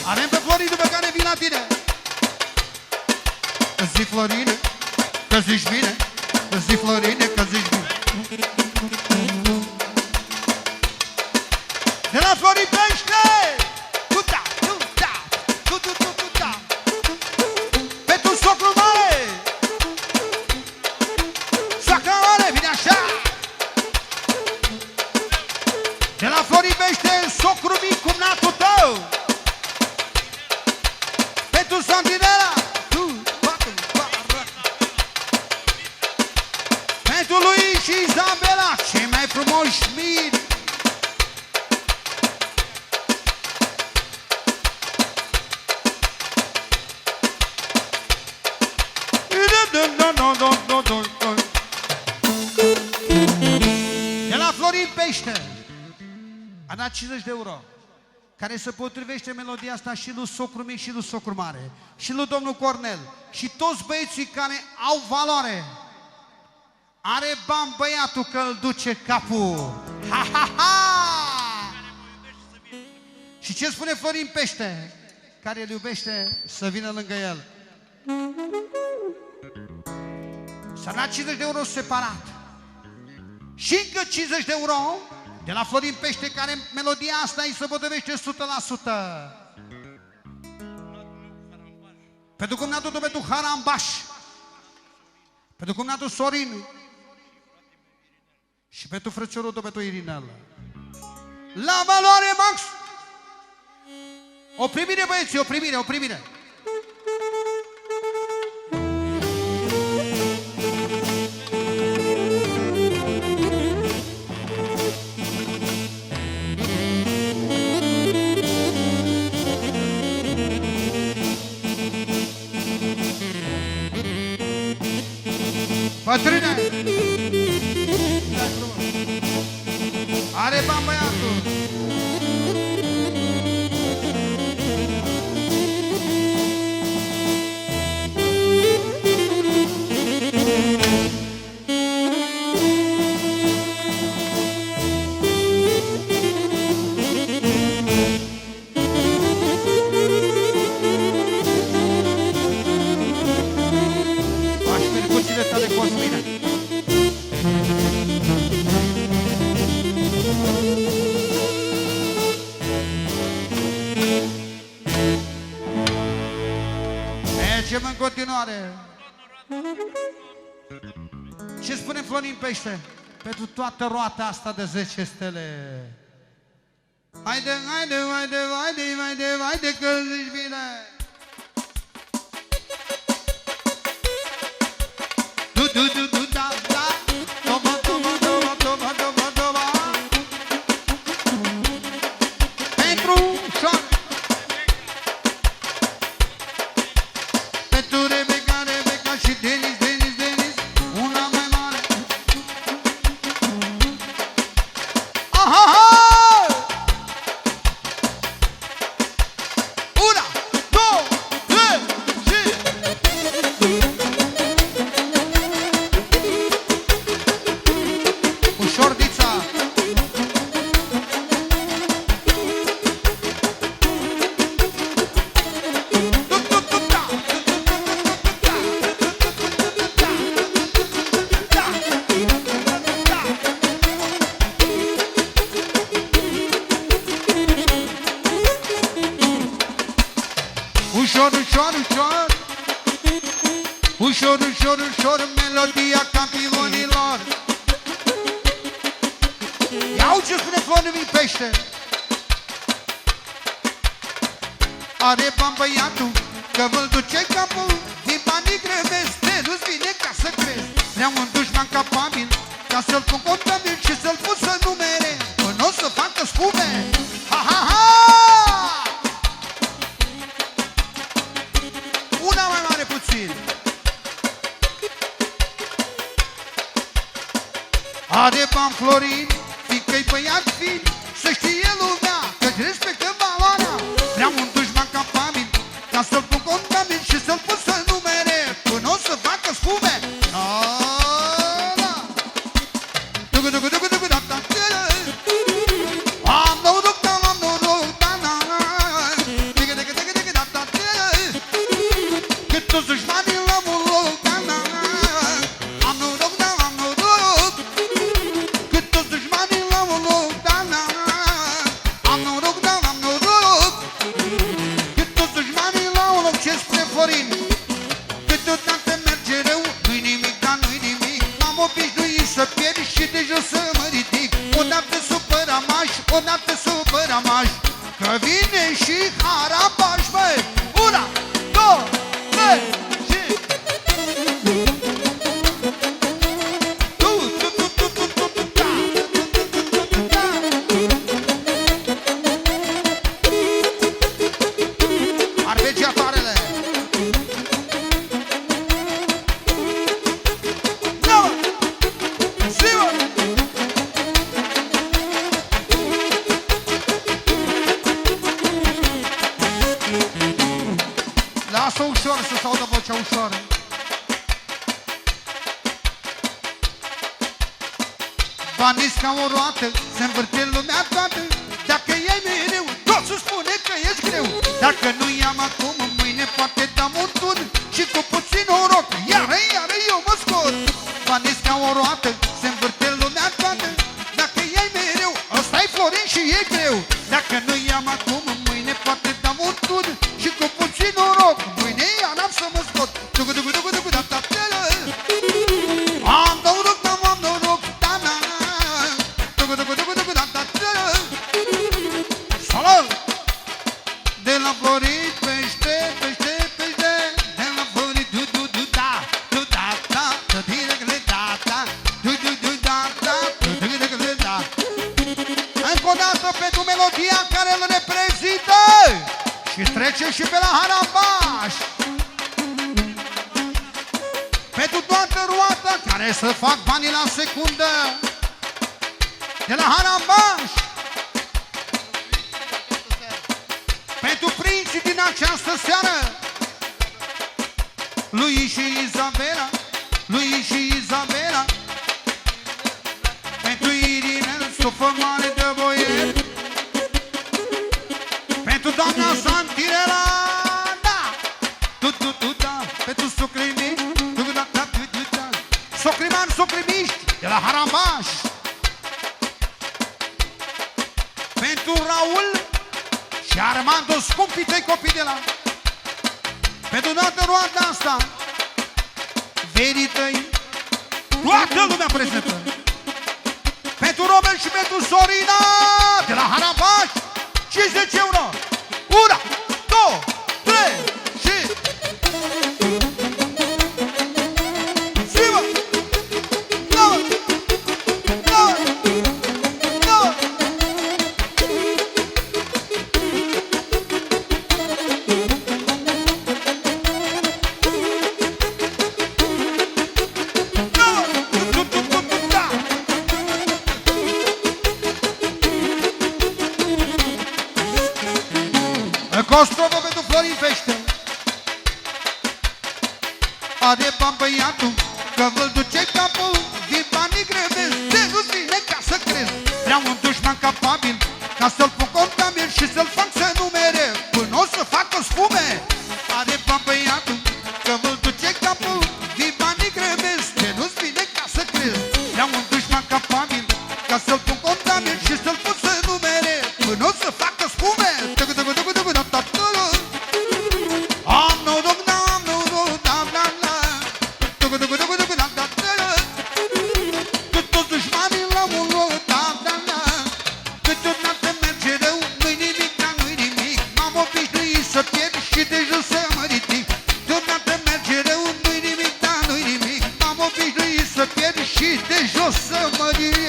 Avem pe Florin după care vin la tine. Zi Florine, că zici bine. Zi Florine, că zici bine. De la Florin Pește! Tuta, tuta, tuta. Pentru socrul mare! Soacra mare, vine așa! De la Florin Pește, socrul mic, cumnatul tău! Pentru Santinela! Pentru lui și Izabela, cei mai frumoși miri! De la Florin Pește a dat 50 de euro, care se potrivește melodia asta și lui socru mic și lui socru mare și lui domnul Cornel și toți băieții care au valoare. Are bani băiatul că îl duce capul. Ha, ha, ha! Și ce spune Florin Pește, care îl iubește, să vină lângă el? S-a dat 50 de euro separat și încă 50 de euro de la Florin Pește, care melodia asta îi se potrivește 100%. Pentru cumnatul tău, pentru Harambaș, pentru cumnatul Sorin și pentru frățiorul tău, pentru Irinel. La valoare max! O primire, băieți, o primire, o primire! Bătrâne! Are bani băiatul! Aș percuțiile tale Cosmine! Mergem în continuare. Ce spune Florin Pește pentru toată roata asta de 10 stele? Haide, haide, haide, haide, haide, haide că zici bine. Du, du, du, du, da, da. Toma, toma, toma, toma, toma, toma. Pentru șor. Pentru Rebecca, Rebecca și Denis, Denis, Denis, una mai mare. Aha, ha! Una, două, trei, și... Ușor, Dița! Ușor, ușor, ușor. Ușor, ușor, ușor, melodia campionilor. Iau ce spune Florin Pește. Are bani băiatul, că vă-l duce capul. Din banii grăbesc, te nu-ți vine ca să crezi. Vreau un dușman capabil, ca să-l pun contabil și să-l pun să numere, până o să facă spume. Ha, ha, ha! Una mai mare puțin. Are bani Florin, fiindcă-i băiat fin, să știe lumea că-ți respectă valoarea. Vreau un dușman capabil, ca să-l pun contabil și să-l pun să numere, până o să facă spume. Am noroc, am noroc, da, da, da. toți dușmanii la mult, da, da, am noroc, da, am noroc. Cât toți dușmanii la mult, da, da, am noroc, da, am noroc. Cât toți dușmanii la mult, ce spre Florin. Câteodată merge rău, nu-i nimic, da, nu-i nimic. M-am obișnuit să pierd și de jos să mă ridic. Odată supăramaș, odată supăramaș, că vine și Harabaș, băi! Una, două, trei și... Arpegiatoarele! Nouă! Ziua! Lasă ușor să se audă vocea ușoară. Banii ca o roată, se învârte lumea toată. Dacă e mereu, tot se spune că ești greu. Dacă nu i-am acum, mâine poate dăm un tur. Și cu puțin noroc, iară eu mă scot. Banii ca o roată, se învârte lumea toată. Dacă e mereu, ăsta-i Florin și e greu. Dacă nu i-am acum, mâine poate dăm un tur. Și cu puțin noroc, mâine iar am să mă scot. Am noroc, am noroc, da, da. Salut! De la Florin, pește, pește, pește. De la Florin, du-du-du-da, du-da-da, du-di-de-de-da-da, du-du-du-da-da, du-di-de-de-da. Încă o dată pentru melodia care îl reprezintă și trece și pe la Harabaș. Pentru toată roata care să fac banii la secundă. De la Harabaș. Pentru prinții din această seară. Lui și Izabela, lui și Izabela. Pentru Irinel, sufă mare de boier. Pentru doamna Santirela, da. Tu-tu-tu-da. Pentru socrimii, tu-da-da-tu-da. Socrimani, socrimiști de la Harabaș. Pentru Raul și Armando, scumpii tăi copii de la. Pentru toată roata asta, verii tăi, toată lumea prezentă. Pentru Robert și pentru Sorina de la Harabaș, 50 euro. Una, două, trei și... Ziua! Nouă! Nouă! Nouă! Costrovă pentru Florin Pește. Are bani băiatul, că vă-l duce capul. Din banii grevezi, de nu-ți vine ca să crezi. Vreau un dușman capabil, ca să-l pun contabil și să-l fac să numere, până o să facă spume. Are bani băiatul, că vă-l duce capul. Din banii grevezi, de nu-ți vine ca să crezi. Vreau un dușman capabil, ca să-l pun contabil și să-l pun să numere, până o să facă spume. Am noroc, am noroc, da, da, da. Cât toți dușmanii la mult, da, da, da. Câteodată merge rău, nu-i nimic, da, nu-i nimic. M-am obișnuit să pierd și de jos să mă ridic. Câteodată merge rău, nu-i nimic, da, nu-i nimic. M-am obișnuit să pierd și de jos să mă ridic.